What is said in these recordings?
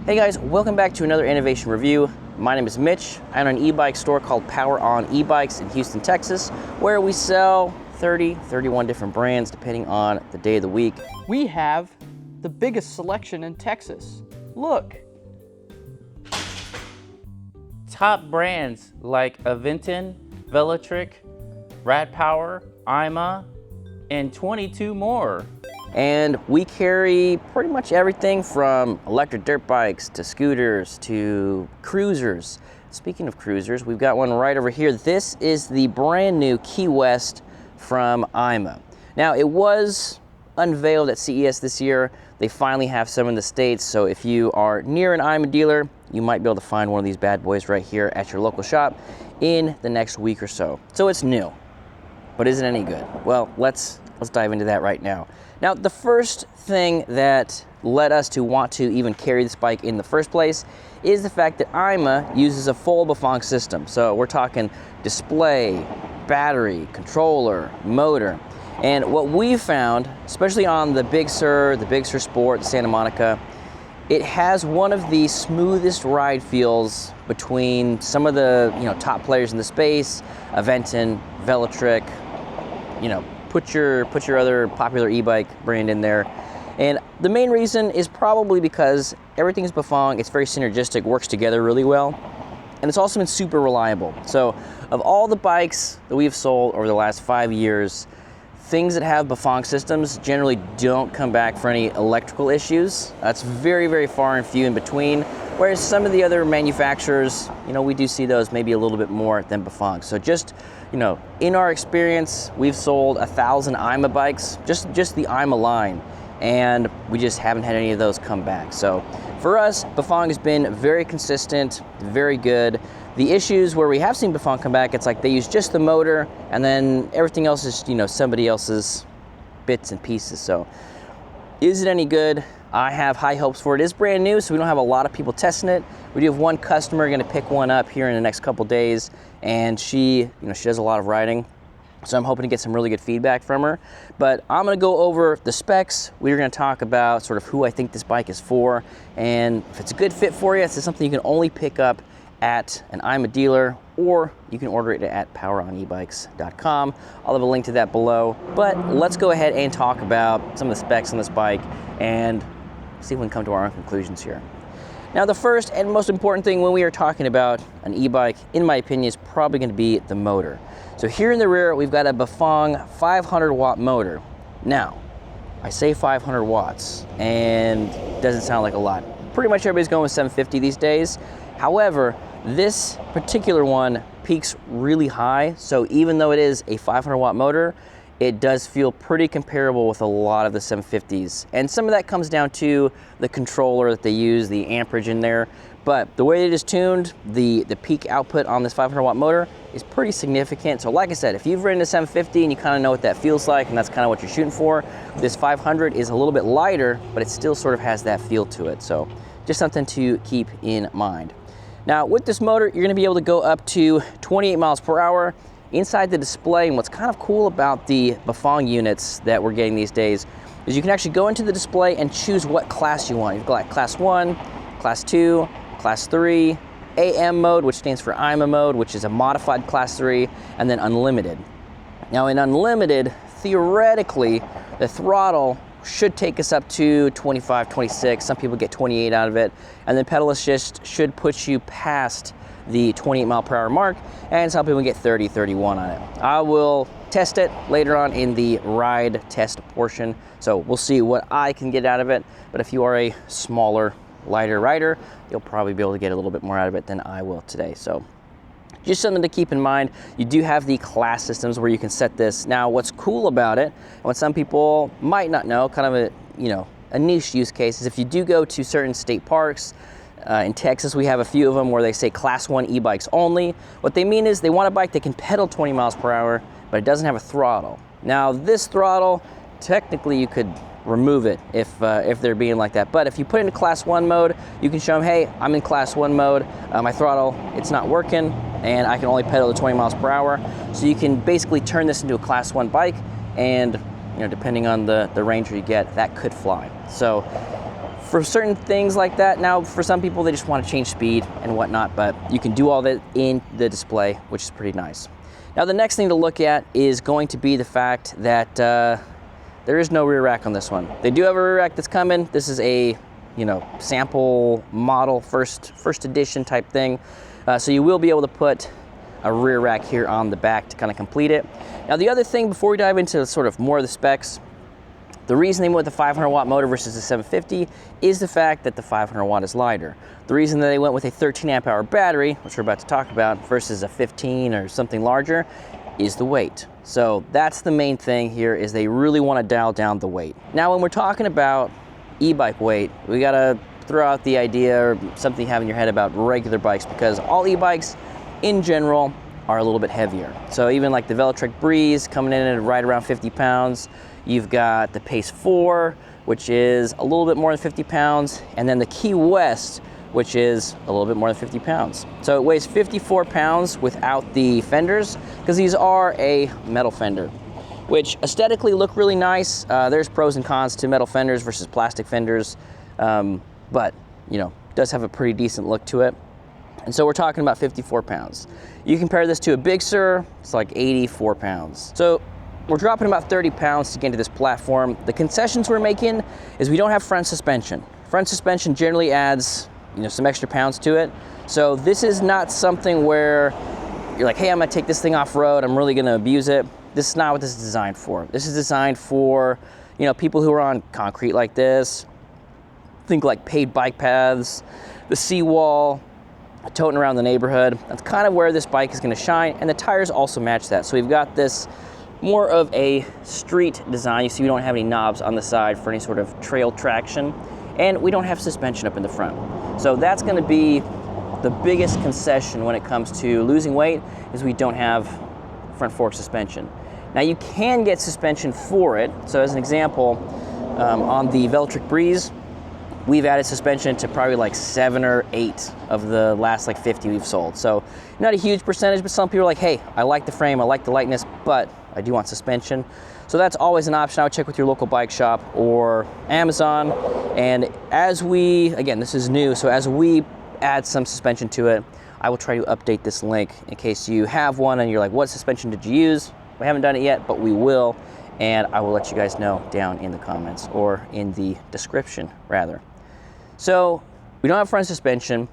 Hey guys, welcome back to another innovation review. My name is Mitch. I own an e-bike store called Power On E-Bikes in Houston, Texas, where we sell 31 different brands depending on the day of the week. We have the biggest selection in Texas. Look. Top brands like Aventon, Velotric, Rad Power, AIMA, and 22 more. And we carry pretty much everything from electric dirt bikes to scooters to cruisers. Speaking of cruisers, we've got one right over here. This is the brand new Key West from AIMA. Now, it was unveiled at CES this year. They finally have some in the States, so if you are near an AIMA dealer, you might be able to find one of these bad boys right here at your local shop in the next week or so. So it's new, but is it any good? Well, let's dive into that right now. Now, the first thing that led us to want to even carry this bike in the first place is the fact that AIMA uses a full Bafang system. So we're talking display, battery, controller, motor. And what we found, especially on the Big Sur Sport, the Santa Monica, it has one of the smoothest ride feels between some of the top players in the space, Aventon, Velotric, put your other popular e-bike brand in there. And the main reason is probably because everything is Bafang, it's very synergistic, works together really well, and it's also been super reliable. So of all the bikes that we've sold over the last 5 years, things that have Bafang systems generally don't come back for any electrical issues. That's very, very far and few in between. Whereas some of the other manufacturers, we do see those maybe a little bit more than Bafang. So just, in our experience, we've sold 1,000 AIMA bikes, just the AIMA line, and we just haven't had any of those come back. So for us, Bafang has been very consistent, very good. The issues where we have seen Bafang come back, it's like they use just the motor and then everything else is, somebody else's bits and pieces. So is it any good? I have high hopes for it. It is brand new, so we don't have a lot of people testing it. We do have one customer going to pick one up here in the next couple days, and she does a lot of riding. So I'm hoping to get some really good feedback from her. But I'm going to go over the specs. We're going to talk about sort of who I think this bike is for, and if it's a good fit for you, it's something you can only pick up at an AIMA dealer, or you can order it at poweronebikes.com. I'll have a link to that below. But let's go ahead and talk about some of the specs on this bike and see if we can come to our own conclusions here. Now, the first and most important thing when we are talking about an e-bike, in my opinion, is probably going to be the motor. So here in the rear, we've got a Bafang 500 watt motor. Now, I say 500 watts, and it doesn't sound like a lot. Pretty much everybody's going with 750 these days. However, this particular one peaks really high, so even though it is a 500 watt motor, it does feel pretty comparable with a lot of the 750s. And some of that comes down to the controller that they use, the amperage in there. But the way it is tuned, the peak output on this 500 watt motor is pretty significant. So like I said, if you've ridden a 750 and you kind of know what that feels like and that's kind of what you're shooting for, this 500 is a little bit lighter, but it still sort of has that feel to it. So just something to keep in mind. Now, with this motor, you're going to be able to go up to 28 miles per hour inside the display. And what's kind of cool about the Bafang units that we're getting these days is you can actually go into the display and choose what class you want. You've got class 1, class 2, class 3, AM mode, which stands for AIMA mode, which is a modified class 3, and then unlimited. Now, in unlimited, theoretically, the throttle should take us up to 25, 26. Some people get 28 out of it. And then pedal assist should put you past the 28 mile per hour mark, and some people get 30, 31 on it. I will test it later on in the ride test portion, so we'll see what I can get out of it. But if you are a smaller, lighter rider, you'll probably be able to get a little bit more out of it than I will today. So just something to keep in mind. You do have the class systems where you can set this. Now, what's cool about it, and what some people might not know, kind of a niche use case, is if you do go to certain state parks. In Texas, we have a few of them where they say class 1 e-bikes only. What they mean is they want a bike that can pedal 20 miles per hour, but it doesn't have a throttle. Now, this throttle, technically you could remove it if they're being like that. But if you put it into class 1 mode, you can show them, hey, I'm in class 1 mode, my throttle, it's not working, and I can only pedal to 20 miles per hour. So you can basically turn this into a class 1 bike, and depending on the range you get, that could fly. So for certain things like that. Now, for some people, they just want to change speed and whatnot, but you can do all that in the display, which is pretty nice. Now, the next thing to look at is going to be the fact that there is no rear rack on this one. They do have a rear rack that's coming. This is a, you know, sample model, first edition type thing. So you will be able to put a rear rack here on the back to kind of complete it. Now, the other thing before we dive into sort of more of the specs, the reason they went with the 500 watt motor versus the 750 is the fact that the 500 watt is lighter. The reason that they went with a 13 amp hour battery, which we're about to talk about, versus a 15 or something larger, is the weight. So that's the main thing here, is they really want to dial down the weight. Now, when we're talking about e-bike weight, we gotta throw out the idea or something you have in your head about regular bikes, because all e-bikes in general are a little bit heavier. So even like the Velotric Breeze coming in at right around 50 pounds, you've got the Pace 4, which is a little bit more than 50 pounds, and then the Key West, which is a little bit more than 50 pounds. So it weighs 54 pounds without the fenders, because these are a metal fender, which aesthetically look really nice. There's pros and cons to metal fenders versus plastic fenders, but you know, does have a pretty decent look to it. And so we're talking about 54 pounds. You compare this to a Big Sur, it's like 84 pounds. So we're dropping about 30 pounds to get into this platform. The concessions we're making is we don't have front suspension. Front suspension generally adds, you know, some extra pounds to it. So this is not something where you're like, hey, I'm gonna take this thing off road, I'm really gonna abuse it. This is not what this is designed for. This is designed for, you know, people who are on concrete like this. Think like paved bike paths, the seawall, toting around the neighborhood. That's kind of where this bike is gonna shine, and the tires also match that. So we've got this more of a street design. You see we don't have any knobs on the side for any sort of trail traction, and we don't have suspension up in the front. So that's gonna be the biggest concession when it comes to losing weight, is we don't have front fork suspension. Now you can get suspension for it. So as an example, on the Velotric Breeze, we've added suspension to probably like 7 or 8 of the last like 50 we've sold. So not a huge percentage, but some people are like, hey, I like the frame, I like the lightness, but I do want suspension. So that's always an option. I would check with your local bike shop or Amazon. And as we, again, this is new, so as we add some suspension to it, I will try to update this link in case you have one and you're like, what suspension did you use? We haven't done it yet, but we will. And I will let you guys know down in the comments, or in the description rather. So we don't have front suspension.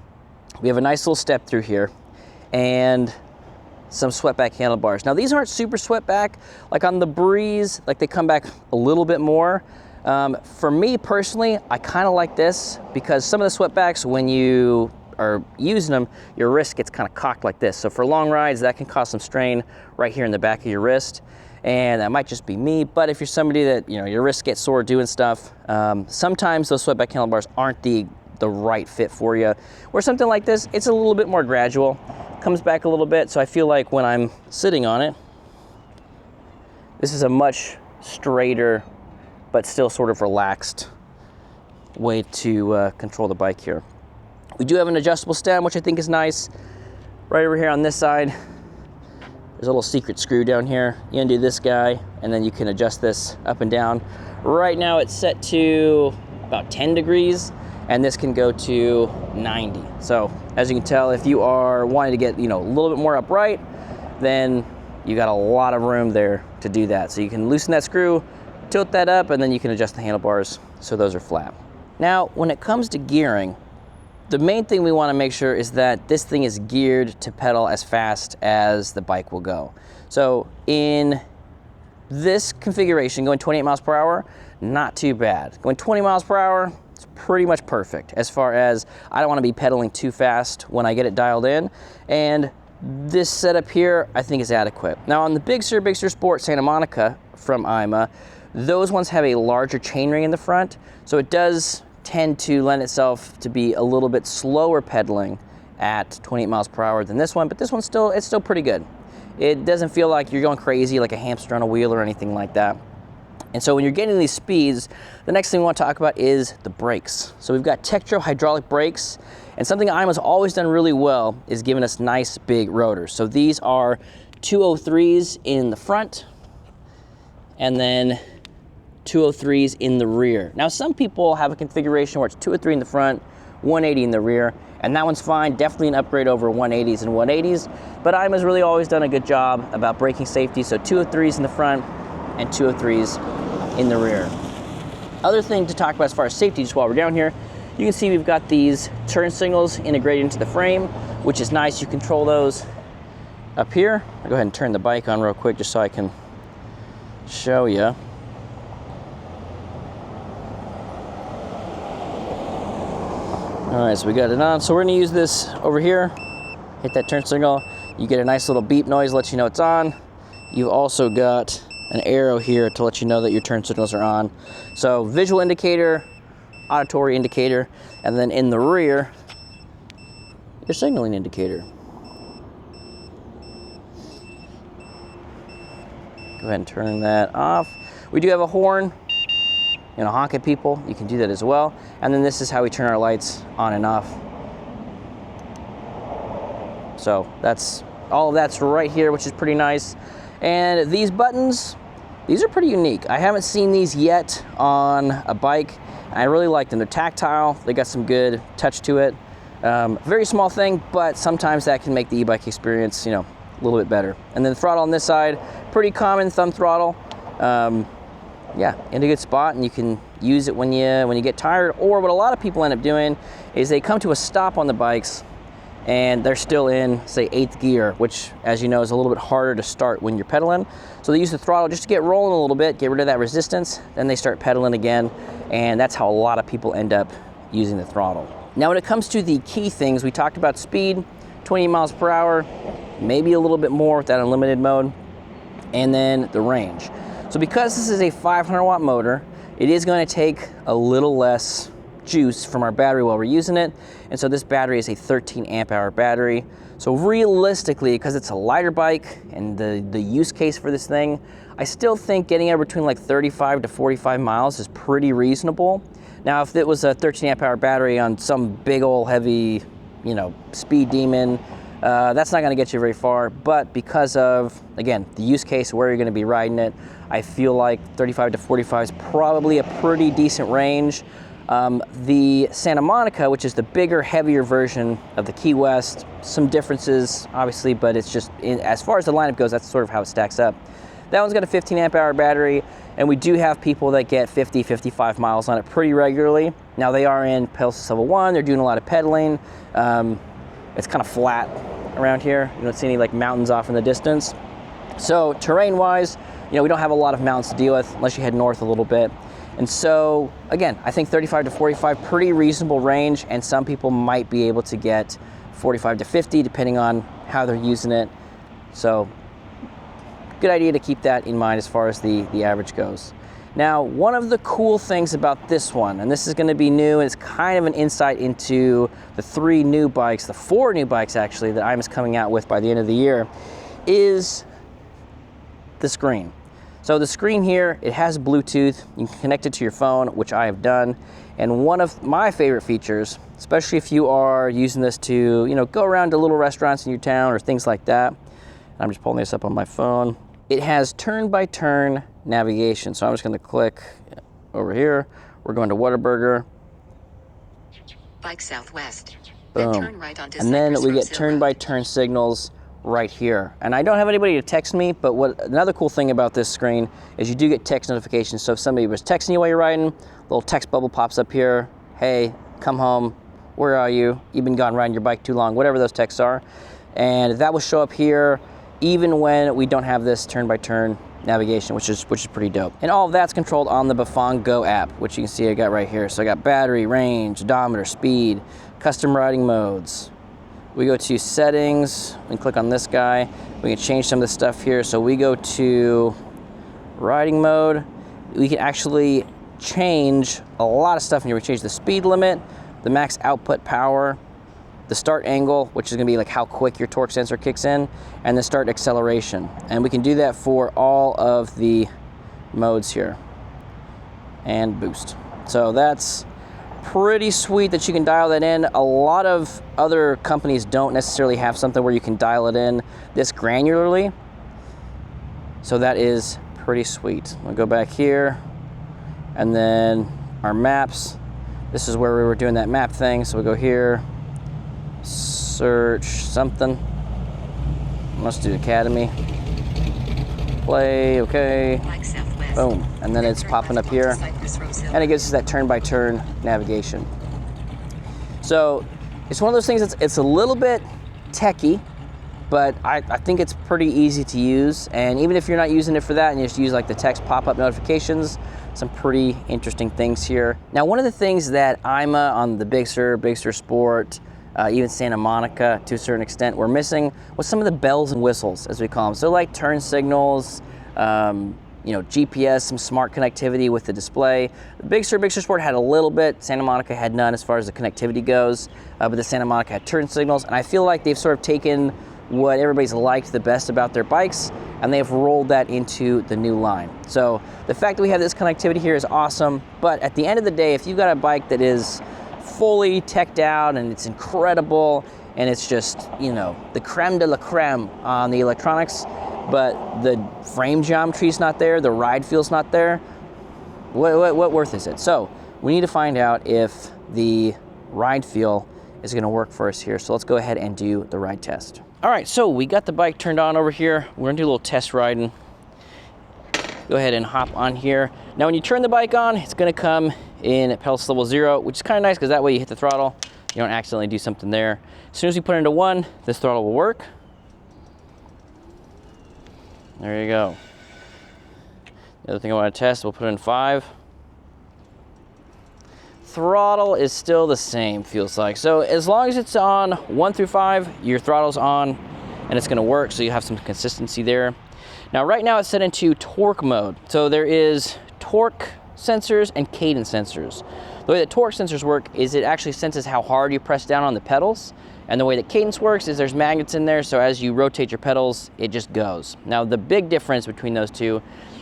We have a nice little step through here and some swept back handlebars. Now these aren't super swept back. Like on the Breeze, like they come back a little bit more. For me personally, I kind of like this, because some of the swept backs, when you are using them, your wrist gets kind of cocked like this. So for long rides, that can cause some strain right here in the back of your wrist. And that might just be me, but if you're somebody that, you know, your wrists get sore doing stuff, sometimes those swept back handlebars aren't the right fit for you. Or something like this, it's a little bit more gradual, comes back a little bit, so I feel like when I'm sitting on it, this is a much straighter, but still sort of relaxed way to control the bike here. We do have an adjustable stem, which I think is nice. Right over here on this side, there's a little secret screw down here. You undo this guy, and then you can adjust this up and down. Right now it's set to about 10 degrees, and this can go to 90. So as you can tell, if you are wanting to get, you know, a little bit more upright, then you got a lot of room there to do that. So you can loosen that screw, tilt that up, and then you can adjust the handlebars so those are flat. Now, when it comes to gearing, the main thing we want to make sure is that this thing is geared to pedal as fast as the bike will go. So in this configuration, going 28 miles per hour, not too bad. Going 20 miles per hour, it's pretty much perfect, as far as I don't want to be pedaling too fast when I get it dialed in. And this setup here, I think, is adequate. Now on the Big Sur Sport Santa Monica from AIMA, those ones have a larger chainring in the front, so it does tend to lend itself to be a little bit slower pedaling at 28 miles per hour than this one, but this one's it's still pretty good. It doesn't feel like you're going crazy like a hamster on a wheel or anything like that. And so when you're getting these speeds, the next thing we want to talk about is the brakes. So we've got Tektro hydraulic brakes, and something AIMA's always done really well is giving us nice big rotors. So these are 203s in the front, and then 203s in the rear. Now, some people have a configuration where it's 203 in the front, 180 in the rear, and that one's fine. Definitely an upgrade over 180s and 180s, but AIMA's really always done a good job about braking safety, so 203s in the front and 203s in the rear. Other thing to talk about as far as safety, just while we're down here, you can see we've got these turn signals integrated into the frame, which is nice. You control those up here. I'll go ahead and turn the bike on real quick just so I can show you. All right, so we got it on. So we're gonna use this over here, hit that turn signal. You get a nice little beep noise, lets you know it's on. You've also got an arrow here to let you know that your turn signals are on. So visual indicator, auditory indicator, and then in the rear, your signaling indicator. Go ahead and turn that off. We do have a horn. You know, honk at people, you can do that as well. And then this is how we turn our lights on and off. So that's all of that's right here, which is pretty nice. And these buttons, these are pretty unique. I haven't seen these yet on a bike. I really like them. They're tactile, they got some good touch to it. Very small thing, but sometimes that can make the e-bike experience, you know, a little bit better. And then the throttle on this side, pretty common thumb throttle. Yeah, in a good spot, and you can use it when you get tired. Or what a lot of people end up doing is they come to a stop on the bikes and they're still in, say, 8th gear, which, as you know, is a little bit harder to start when you're pedaling. So they use the throttle just to get rolling a little bit, get rid of that resistance, then they start pedaling again, and that's how a lot of people end up using the throttle. Now, when it comes to the key things, we talked about speed, 20 miles per hour, maybe a little bit more with that unlimited mode, and then the range. So because this is a 500 watt motor, it is going to take a little less juice from our battery while we're using it. And so this battery is a 13 amp hour battery. So realistically, because it's a lighter bike and the use case for this thing, I still think getting it between like 35 to 45 miles is pretty reasonable. Now, if it was a 13 amp hour battery on some big old heavy, you know, speed demon, that's not gonna get you very far. But because of, again, the use case, where you're gonna be riding it, I feel like 35 to 45 is probably a pretty decent range. The Santa Monica, which is the bigger, heavier version of the Key West, some differences, obviously, but it's just, as far as the lineup goes, that's sort of how it stacks up. That one's got a 15 amp hour battery, and we do have people that get 50, 55 miles on it pretty regularly. Now, they are in pedal assist level 1, they're doing a lot of pedaling. It's kind of flat around here. You don't see any like mountains off in the distance. So terrain-wise, you know, we don't have a lot of mountains to deal with unless you head north a little bit. And so, again, I think 35 to 45, pretty reasonable range, and some people might be able to get 45 to 50, depending on how they're using it. So, good idea to keep that in mind as far as the average goes. Now, one of the cool things about this one, and this is gonna be new, and it's kind of an insight into the 4 new bikes actually, that AIMA's coming out with by the end of the year, is the screen. So the screen here, it has Bluetooth. You can connect it to your phone, which I have done. And one of my favorite features, especially if you are using this to, you know, go around to little restaurants in your town or things like that. I'm just pulling this up on my phone. It has turn-by-turn navigation. So I'm just gonna click over here. We're going to Whataburger. Bike southwest. Boom. Then turn right onto And then Cypress we get Rose Hill turn-by-turn signals right here. And I don't have anybody to text me, but another cool thing about this screen is you do get text notifications. So if somebody was texting you while you're riding, a little text bubble pops up here. Hey, come home. Where are you? You've been gone riding your bike too long, whatever those texts are. And that will show up here even when we don't have this turn-by-turn navigation, which is pretty dope. And all of that's controlled on the Bafang Go app, which you can see I got right here. So I got battery, range, odometer, speed, custom riding modes. We go to settings, we can click on this guy. We can change some of the stuff here. So we go to riding mode. We can actually change a lot of stuff in here. We change the speed limit, the max output power, the start angle, which is gonna be like how quick your torque sensor kicks in, and the start acceleration. And we can do that for all of the modes here. And boost. So that's pretty sweet that you can dial that in. A lot of other companies don't necessarily have something where you can dial it in this granularly. So that is pretty sweet. I'll go back here. And then our maps, this is where we were doing that map thing. So we go here, search something. Let's do Academy. Play, okay. Bike southwest. Boom. And then it's Turn popping up left here. onto Cypress Rose Hill. And it gives us that turn-by-turn navigation. So it's one of those things that's it's a little bit techy, but I think it's pretty easy to use. And even if you're not using it for that and you just use like the text pop-up notifications, some pretty interesting things here. Now, one of the things that AIMA on the Big Sur Sport, even Santa Monica to a certain extent, were missing was some of the bells and whistles, as we call them. So like turn signals, you know, GPS, some smart connectivity with the display. The Big Sur Sport had a little bit. Santa Monica had none as far as the connectivity goes, but the Santa Monica had turn signals. And I feel like they've sort of taken what everybody's liked the best about their bikes, and they've rolled that into the new line. So the fact that we have this connectivity here is awesome, but at the end of the day, if you've got a bike that is fully teched out and it's incredible and it's just, you know, the creme de la creme on the electronics, but the frame geometry is not there, the ride feel's not there, what worth is it? So we need to find out if the ride feel is gonna work for us here. So let's go ahead and do the ride test. All right, so we got the bike turned on over here. We're gonna do a little test riding. Go ahead and hop on here. Now when you turn the bike on, it's gonna come in at pedal level 0, which is kind of nice because that way you hit the throttle, you don't accidentally do something there. As soon as you put it into 1, this throttle will work. There you go. The other thing I want to test, we'll put it in 5. Throttle is still the same, feels like. So as long as it's on 1 through 5, your throttle's on and it's gonna work, so you have some consistency there. Now right now it's set into torque mode. So there is torque sensors and cadence sensors. The way that torque sensors work is it actually senses how hard you press down on the pedals. And the way that cadence works is there's magnets in there, so as you rotate your pedals, it just goes. Now the big difference between those two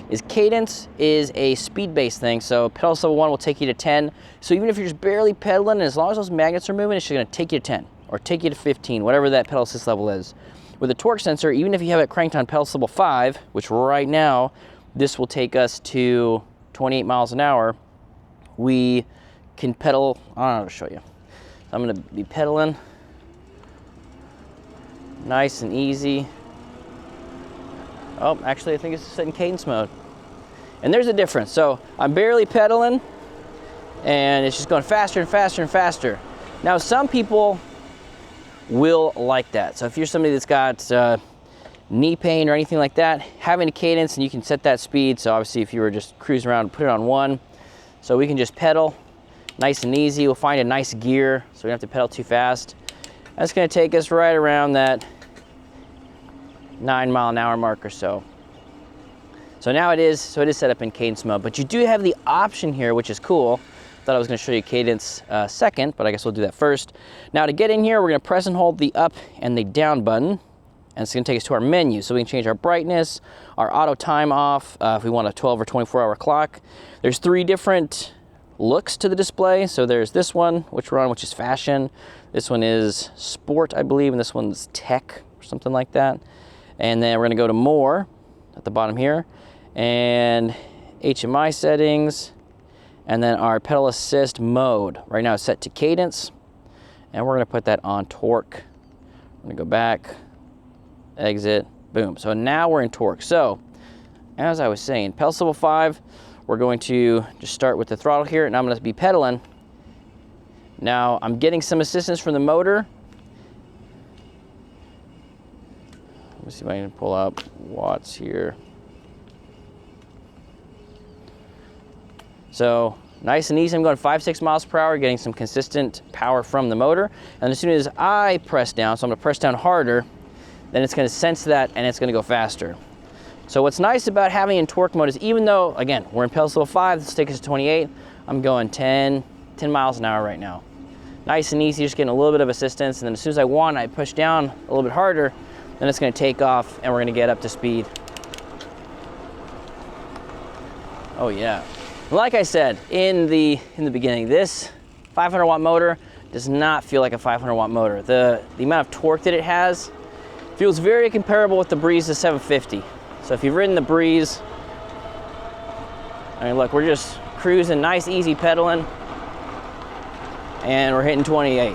is cadence is a speed-based thing, so pedal level 1 will take you to 10. So even if you're just barely pedaling, as long as those magnets are moving, it's just gonna take you to 10 or take you to 15, whatever that pedal assist level is. With a torque sensor, even if you have it cranked on pedal level 5, which right now, this will take us to 28 miles an hour, we can pedal, I'll show you. I'm gonna be pedaling nice and easy. Oh, actually I think it's set in cadence mode. And there's a difference. So I'm barely pedaling and it's just going faster and faster and faster. Now some people will like that. So if you're somebody that's got knee pain or anything like that, having a cadence and you can set that speed. So obviously if you were just cruising around, put it on 1. So we can just pedal nice and easy. We'll find a nice gear so we don't have to pedal too fast. That's gonna take us right around that 9 mile an hour mark or so. So now it is set up in cadence mode, but you do have the option here, which is cool. Thought I was gonna show you cadence second, but I guess we'll do that first. Now to get in here, we're gonna press and hold the up and the down button, and it's gonna take us to our menu. So we can change our brightness, our auto time off, if we want a 12 or 24-hour clock. There's 3 different looks to the display. So there's this one, which we're on, which is fashion. This one is sport, I believe, and this one's tech or something like that. And then we're gonna go to more at the bottom here, and HMI settings, and then our pedal assist mode. Right now it's set to cadence, and we're gonna put that on torque. I'm gonna go back, exit, boom. So now we're in torque. So as I was saying, pedal level 5, we're going to just start with the throttle here, and I'm gonna be pedaling. Now I'm getting some assistance from the motor. Let me see if I can pull up watts here. So nice and easy, I'm going 5-6 miles per hour, getting some consistent power from the motor. And as soon as I press down, so I'm gonna press down harder, then it's gonna sense that and it's gonna go faster. So what's nice about having in torque mode is even though, again, we're in pedal level 5, let's take us to 28, I'm going 10 miles an hour right now. Nice and easy, just getting a little bit of assistance, and then as soon as I want, I push down a little bit harder, then it's gonna take off and we're gonna get up to speed. Oh yeah. Like I said in the beginning, this 500 watt motor does not feel like a 500 watt motor. The amount of torque that it has feels very comparable with the Breeze 750. So if you've ridden the Breeze, I mean, look, we're just cruising, nice easy pedaling, and we're hitting 28.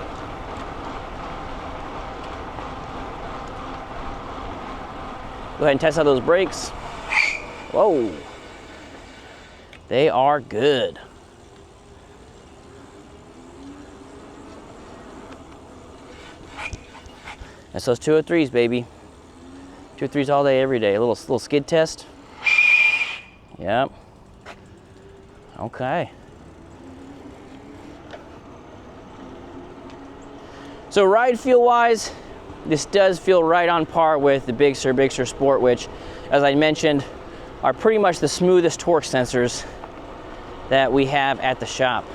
Go ahead and test out those brakes. Whoa, they are good. That's those 203s, baby. 203s all day, every day. A little skid test. Yep. Okay. So ride feel wise, this does feel right on par with the Big Sur Sport, which, as I mentioned, are pretty much the smoothest torque sensors that we have at the shop.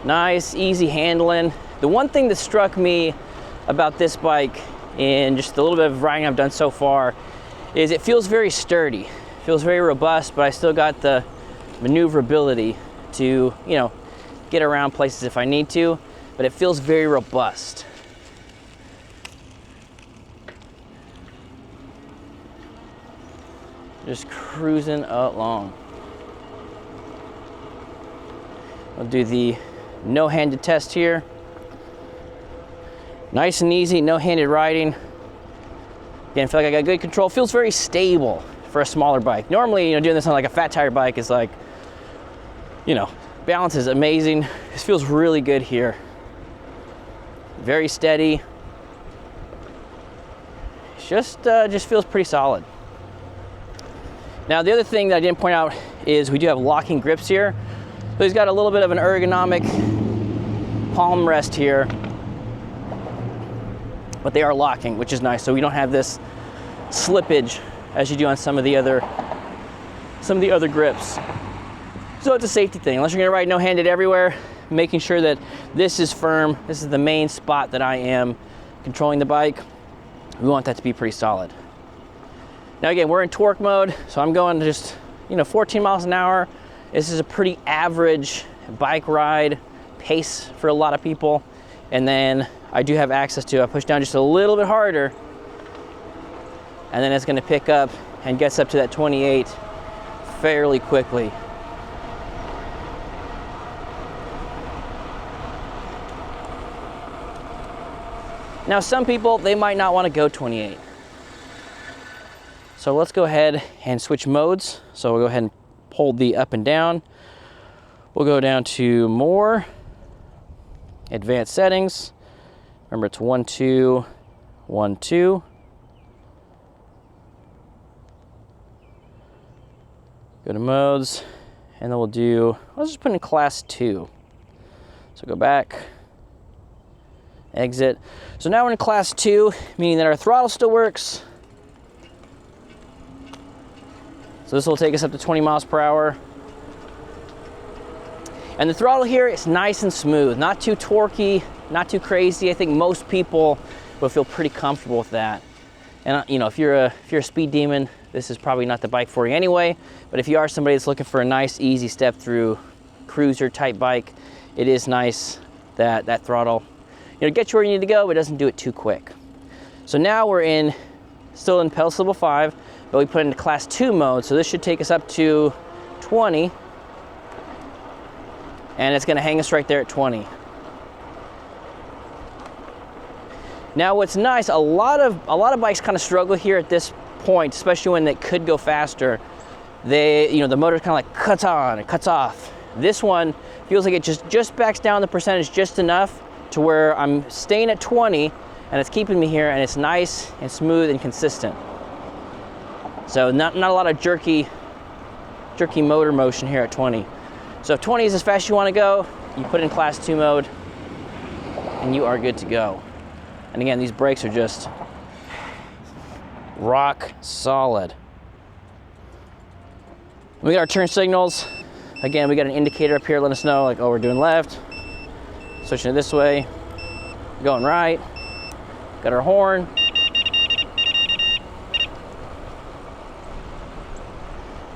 Nice, easy handling. The one thing that struck me about this bike in just the little bit of riding I've done so far is it feels very sturdy. It feels very robust, but I still got the maneuverability to, you know, get around places if I need to, but it feels very robust. Just cruising along. I'll do the no-handed test here. Nice and easy, no-handed riding. Again, I feel like I got good control. Feels very stable for a smaller bike. Normally, you know, doing this on like a fat tire bike is like, you know, balance is amazing. This feels really good here. Very steady. Just feels pretty solid. Now, the other thing that I didn't point out is we do have locking grips here. So he's got a little bit of an ergonomic palm rest here, but they are locking, which is nice. So we don't have this slippage as you do on some of the other grips. So it's a safety thing. Unless you're gonna ride no-handed everywhere, making sure that this is firm. This is the main spot that I am controlling the bike. We want that to be pretty solid. Now again, we're in torque mode, so I'm going just, you know, 14 miles an hour. This is a pretty average bike ride pace for a lot of people. And then I do have access to, I push down just a little bit harder, and then it's gonna pick up and gets up to that 28 fairly quickly. Now, some people, they might not want to go 28. So let's go ahead and switch modes. So we'll go ahead and hold the up and down. We'll go down to more, advanced settings. Remember, it's 1, 2, 1, 2. Go to modes, and then we'll do, let's just put in class 2. So go back, exit. So now we're in class 2, meaning that our throttle still works. So this will take us up to 20 miles per hour. And the throttle here is nice and smooth, not too torquey, not too crazy. I think most people will feel pretty comfortable with that. And you know, if you're a speed demon, this is probably not the bike for you anyway. But if you are somebody that's looking for a nice, easy step through cruiser type bike, it is nice that that throttle, you know, gets you where you need to go, but it doesn't do it too quick. So now we're still in pedal level 5, but we put it into class 2 mode. So this should take us up to 20, and it's gonna hang us right there at 20. Now what's nice, a lot of bikes kind of struggle here at this point, especially when they could go faster. The motor kind of like cuts on, it cuts off. This one feels like it just backs down the percentage just enough to where I'm staying at 20, and it's keeping me here, and it's nice and smooth and consistent. So not a lot of jerky motor motion here at 20. So if 20 is as fast as you want to go, you put it in class 2 mode, and you are good to go. And again, these brakes are just rock solid. We got our turn signals. Again, we got an indicator up here letting us know, like, oh, we're doing left. Switching it this way, going right. Got our horn.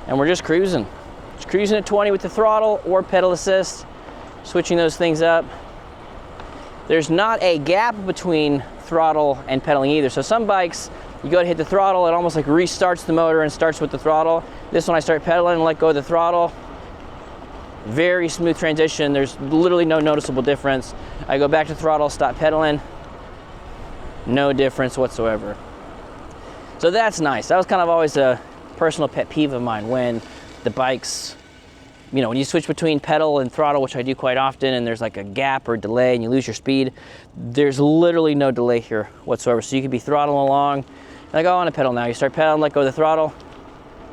And we're just cruising. Just cruising at 20 with the throttle or pedal assist, switching those things up. There's not a gap between throttle and pedaling either. So some bikes You go to hit the throttle, it almost like restarts the motor and starts with the throttle. This one I start pedaling and let go of the throttle. Very smooth transition. There's literally no noticeable difference. I go back to throttle, stop pedaling. No difference whatsoever. So that's nice. That was kind of always a personal pet peeve of mine when the bikes, you know, when you switch between pedal and throttle, which I do quite often, and there's like a gap or delay and you lose your speed, there's literally no delay here whatsoever. So you could be throttling along, like, oh, I want to pedal now. You start pedaling, let go of the throttle,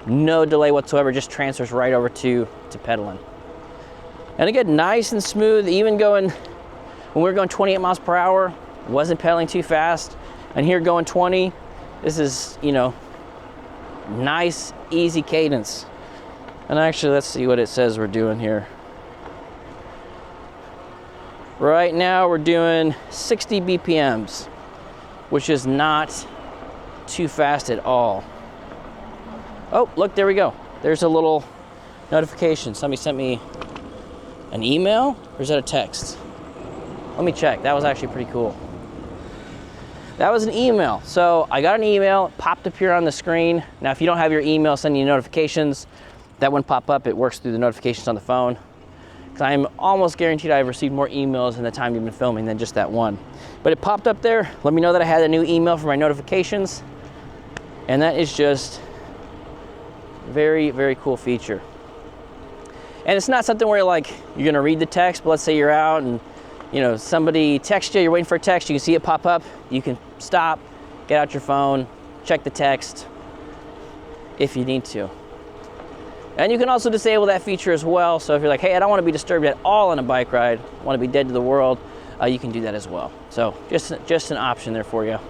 no delay whatsoever, just transfers right over to pedaling. And again, nice and smooth, even going, when we were going 28 miles per hour, wasn't pedaling too fast. And here going 20, this is, you know, nice, easy cadence. And actually, let's see what it says we're doing here. Right now, we're doing 60 BPMs, which is not too fast at all. Oh, look, there we go. There's a little notification. Somebody sent me an email, or is that a text? Let me check. That was actually pretty cool. That was an email. So I got an email, it popped up here on the screen. Now, if you don't have your email sending you notifications, that wouldn't pop up. It works through the notifications on the phone. Because I'm almost guaranteed I've received more emails in the time you've been filming than just that one. But it popped up there. Let me know that I had a new email for my notifications. And that is just very, very cool feature. And it's not something where you're gonna read the text, but let's say you're out and you know, somebody texts you, you're waiting for a text, you can see it pop up, you can stop, get out your phone, check the text if you need to. And you can also disable that feature as well. So if you're like, hey, I don't want to be disturbed at all on a bike ride, I want to be dead to the world, you can do that as well. So just an option there for you.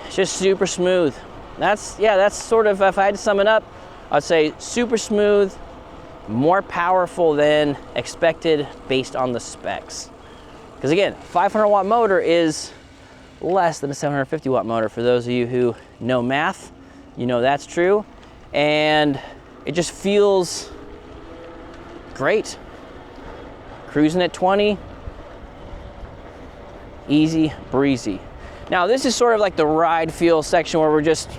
It's just super smooth. That's sort of, if I had to sum it up, I'd say super smooth, more powerful than expected based on the specs. Because again, 500 watt motor is less than a 750 watt motor. For those of you who know math, you know that's true. And it just feels great. Cruising at 20, easy breezy. Now this is sort of like the ride feel section where we're just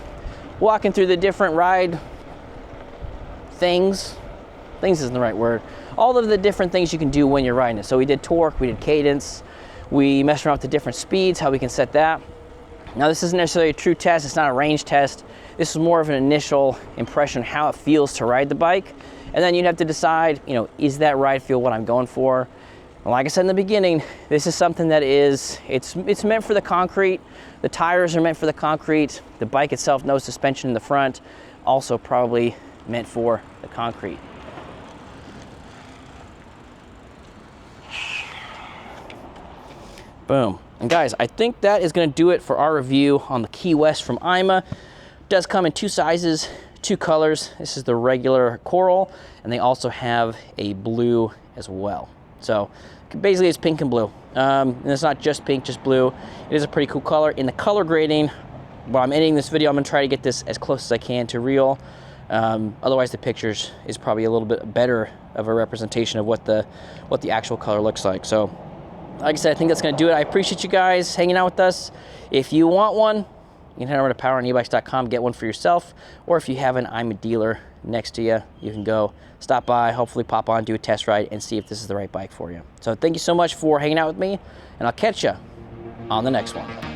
walking through the different ride things isn't the right word. All of the different things you can do when you're riding it. So we did torque, we did cadence, we messed around with the different speeds, how we can set that. Now this isn't necessarily a true test, it's not a range test. This is more of an initial impression of how it feels to ride the bike. And then you'd have to decide, you know, is that ride feel what I'm going for? And like I said in the beginning, this is something that it's meant for the concrete. The tires are meant for the concrete. The bike itself, no suspension in the front, also probably meant for the concrete. Boom. And guys, I think that is going to do it for our review on the Key West from AIMA. It does come in two sizes, two colors. This is the regular coral, and they also have a blue as well. So basically it's pink and blue. And it's not just pink, just blue. It is a pretty cool color. In the color grading, while I'm editing this video, I'm going to try to get this as close as I can to real. Otherwise the pictures is probably a little bit better of a representation of what the actual color looks like. So like I said, I think that's going to do it. I appreciate you guys hanging out with us. If you want one, you can head over to poweronebikes.com, get one for yourself, or if you have an AIMA dealer next to you, you can go stop by, hopefully pop on, do a test ride, and see if this is the right bike for you. So thank you so much for hanging out with me, and I'll catch you on the next one.